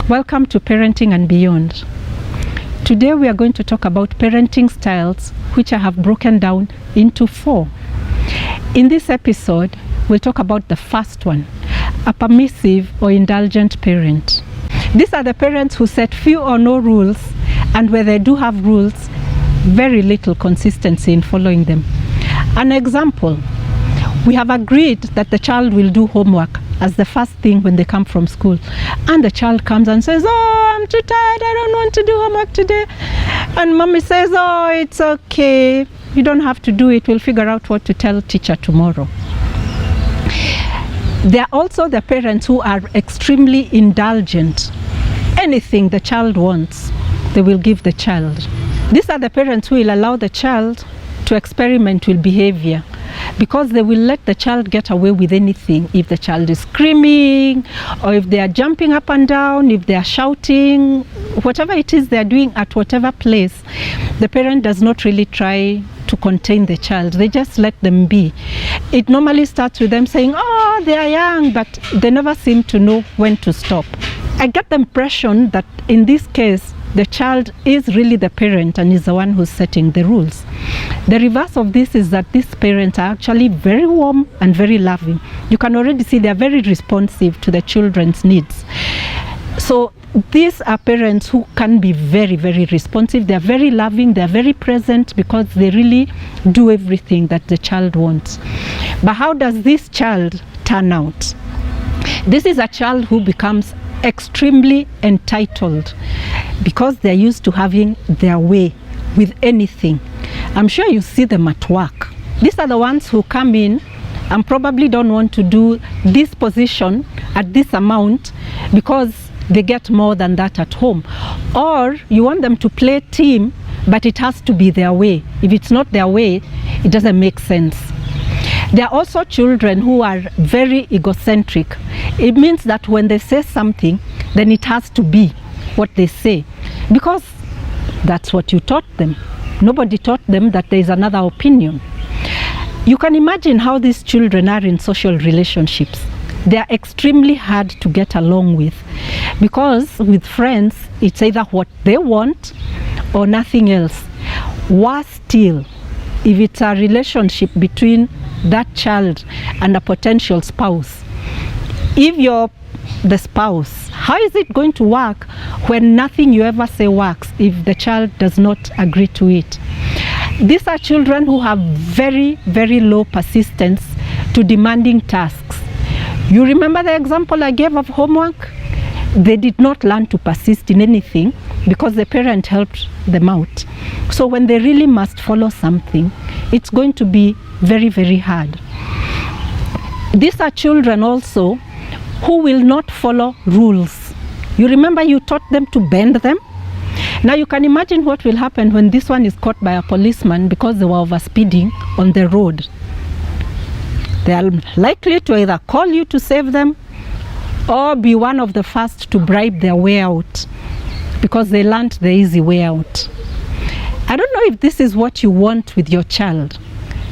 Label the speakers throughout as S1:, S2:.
S1: Welcome to Parenting and Beyond. Today we are going to talk about parenting styles, which I have broken down into 4. In this episode, we'll talk about the first one, a permissive or indulgent parent. These are the parents who set few or no rules, and where they do have rules, very little consistency in following them. An example, we have agreed that the child will do homework as the first thing when they come from school, and the child comes and says, "Oh, I'm too tired, I don't want to do homework today." And mommy says, "Oh, it's okay, you don't have to do it, we'll figure out what to tell teacher tomorrow." There are also the parents who are extremely indulgent. Anything the child wants, they will give the child. These are the parents who will allow the child to experiment with behavior, because they will let the child get away with anything. If the child is screaming, or if they are jumping up and down, if they are shouting, whatever it is they are doing at whatever place, the parent does not really try to contain the child. They just let them be. It normally starts with them saying, "Oh, they are young," but they never seem to know when to stop. I get the impression that in this case, the child is really the parent and is the one who's setting the rules. The reverse of this is that these parents are actually very warm and very loving. You can already see they are very responsive to the children's needs. So these are parents who can be very, very responsive. They are very loving, they are very present, because they really do everything that the child wants. But how does this child turn out? This is a child who becomes extremely entitled, because they're used to having their way with anything. I'm sure you see them at work. These are the ones who come in and probably don't want to do this position at this amount because they get more than that at home. Or you want them to play team, but it has to be their way. If it's not their way, it doesn't make sense. There are also children who are very egocentric. It means that when they say something, then it has to be what they say, because that's what you taught them. Nobody taught them that there is another opinion. You can imagine how these children are in social relationships. They are extremely hard to get along with, because with friends, it's either what they want or nothing else. Worse still, if it's a relationship between that child and a potential spouse. If you're the spouse, how is it going to work when nothing you ever say works if the child does not agree to it? These are children who have very, very low persistence to demanding tasks. You remember the example I gave of homework? They did not learn to persist in anything because the parent helped them out. So when they really must follow something, it's going to be very, very hard. These are children also who will not follow rules. You remember you taught them to bend them? Now you can imagine what will happen when this one is caught by a policeman because they were overspeeding on the road. They are likely to either call you to save them or be one of the first to bribe their way out, because they learned the easy way out. I don't know if this is what you want with your child.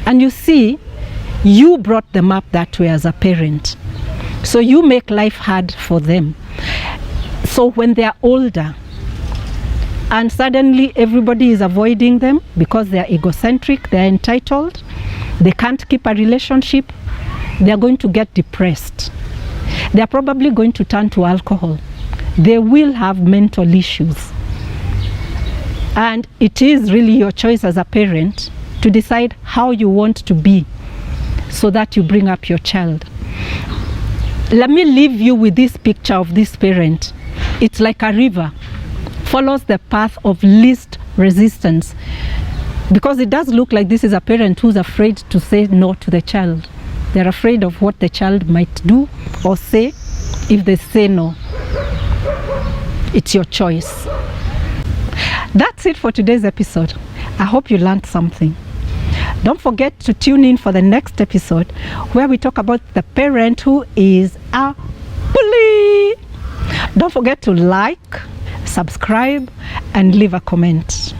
S1: And you see, you brought them up that way as a parent. So you make life hard for them. So when they are older, and suddenly everybody is avoiding them because they are egocentric, they are entitled, they can't keep a relationship, they are going to get depressed. They are probably going to turn to alcohol. They will have mental issues. And it is really your choice as a parent to decide how you want to be so that you bring up your child. Let me leave you with this picture of this parent. It's like a river, follows the path of least resistance, because it does look like this is a parent who's afraid to say no to the child. They're afraid of what the child might do or say if they say no. It's your choice. That's it for today's episode. I hope you learned something. Don't forget to tune in for the next episode, where we talk about the parent who is a bully. Don't forget to like, subscribe, and leave a comment.